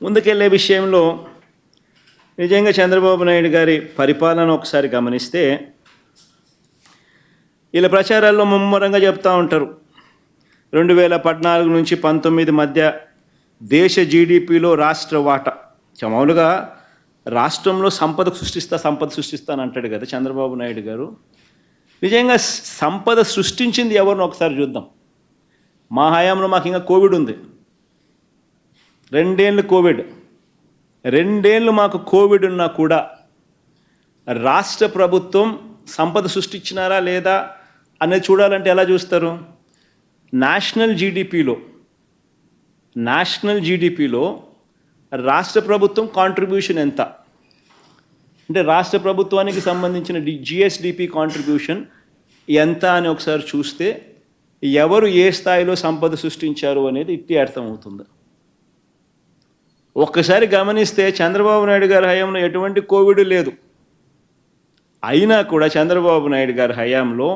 ముందుకెళ్లే విషయంలో నిజంగా చంద్రబాబు నాయుడు గారి పరిపాలన ఒకసారి గమనిస్తే ఇలా ప్రచారాల్లో ముమ్మరంగా చెప్తూ ఉంటారు. 2014 నుంచి 19 మధ్య దేశ జీడిపిలో రాష్ట్ర వాటా. మామూలుగా రాష్ట్రంలో సంపద సృష్టిస్తాను అంటాడు కదా చంద్రబాబు నాయుడు గారు. నిజంగా సంపద సృష్టించింది ఎవరిని ఒకసారి చూద్దాం. మా హయాంలో మాకు ఇంకా కోవిడ్ ఉంది, 2 ఏళ్ళు కోవిడ్, 2 ఏళ్ళు మాకు కోవిడ్ ఉన్నా కూడా రాష్ట్ర ప్రభుత్వం సంపద సృష్టించినారా లేదా అనేది చూడాలంటే ఎలా చూస్తారు? నేషనల్ జీడిపిలో రాష్ట్ర ప్రభుత్వం కాంట్రిబ్యూషన్ ఎంత అంటే రాష్ట్ర ప్రభుత్వానికి సంబంధించిన జిఎస్డిపి కాంట్రిబ్యూషన్ ఎంత అని ఒకసారి చూస్తే ఎవరు ఏ స్థాయిలో సంపద సృష్టించారు అనేది ఇట్టి అర్థమవుతుంది. ఒక్కసారి గమనిస్తే చంద్రబాబు నాయుడు గారి హయాంలో ఎటువంటి కోవిడ్ లేదు. అయినా కూడా చంద్రబాబు నాయుడు గారి హయాంలో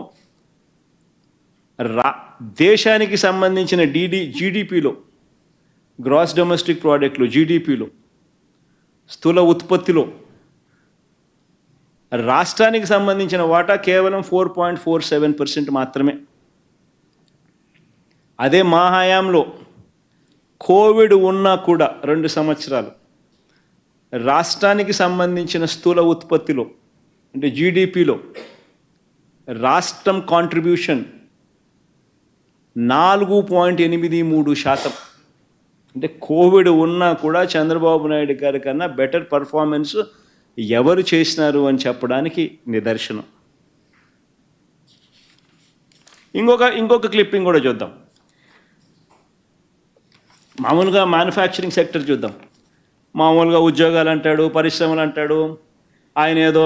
దేశానికి సంబంధించిన జీడిపిలో, గ్రాస్ డొమెస్టిక్ ప్రోడక్ట్లో, జీడిపిలో, స్థూల ఉత్పత్తిలో రాష్ట్రానికి సంబంధించిన వాటా కేవలం 4.47% మాత్రమే. అదే మా హయాంలో కోవిడ్ ఉన్నా కూడా 2 సంవత్సరాలు రాష్ట్రానికి సంబంధించిన స్థూల ఉత్పత్తిలో అంటే జీడిపిలో రాష్ట్రం కాంట్రిబ్యూషన్ 4.83%. అంటే కోవిడ్ ఉన్నా కూడా చంద్రబాబు నాయుడు గారి కన్నా బెటర్ పర్ఫార్మెన్స్ ఎవరు చేసినారు అని చెప్పడానికి నిదర్శనం. ఇంకొక క్లిప్పింగ్ కూడా చూద్దాం. మామూలుగా మ్యానుఫ్యాక్చరింగ్ సెక్టర్ చూద్దాం. మామూలుగా ఉద్యోగాలు అంటాడు, పరిశ్రమలు అంటాడు. ఆయన ఏదో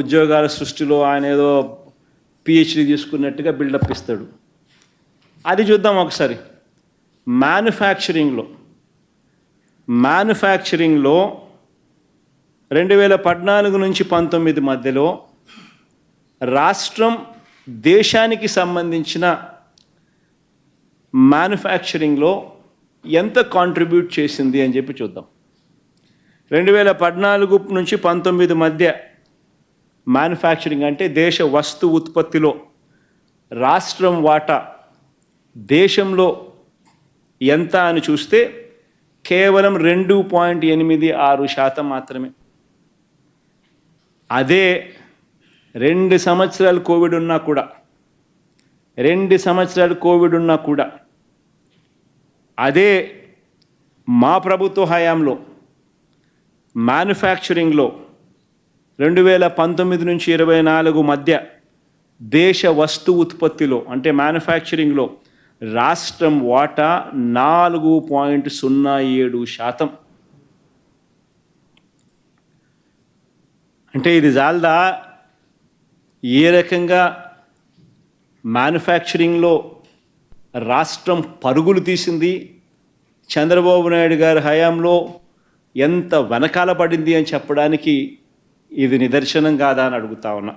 ఉద్యోగాల సృష్టిలో ఆయన ఏదో పిహెచ్డి తీసుకున్నట్టుగా బిల్డప్ ఇస్తాడు. అది చూద్దాం ఒకసారి. మ్యానుఫ్యాక్చరింగ్లో 2014 నుంచి 19 మధ్యలో రాష్ట్రం దేశానికి సంబంధించిన మ్యానుఫ్యాక్చరింగ్లో ఎంత కాంట్రిబ్యూట్ చేసింది అని చెప్పి చూద్దాం. 2014 నుంచి 19 మధ్య మ్యానుఫ్యాక్చరింగ్ అంటే దేశ వస్తు ఉత్పత్తిలో రాష్ట్రం వాటా దేశంలో ఎంత అని చూస్తే కేవలం 2.86% మాత్రమే. అదే 2 సంవత్సరాలు కోవిడ్ ఉన్నా కూడా అదే మా ప్రభుత్వ హయాంలో మ్యానుఫ్యాక్చరింగ్లో 2019 నుంచి 24 మధ్య దేశ వస్తు ఉత్పత్తిలో అంటే మ్యానుఫ్యాక్చరింగ్లో రాష్ట్రం వాటా 4.07%. అంటే ఇది జాలదా ఏ రకంగా మ్యానుఫ్యాక్చరింగ్లో రాష్ట్రం పరుగులు తీసింది, చంద్రబాబు నాయుడు గారి హయాంలో ఎంత వెనకాల పడింది అని చెప్పడానికి ఇది నిదర్శనం కాదా అని అడుగుతా ఉన్నా.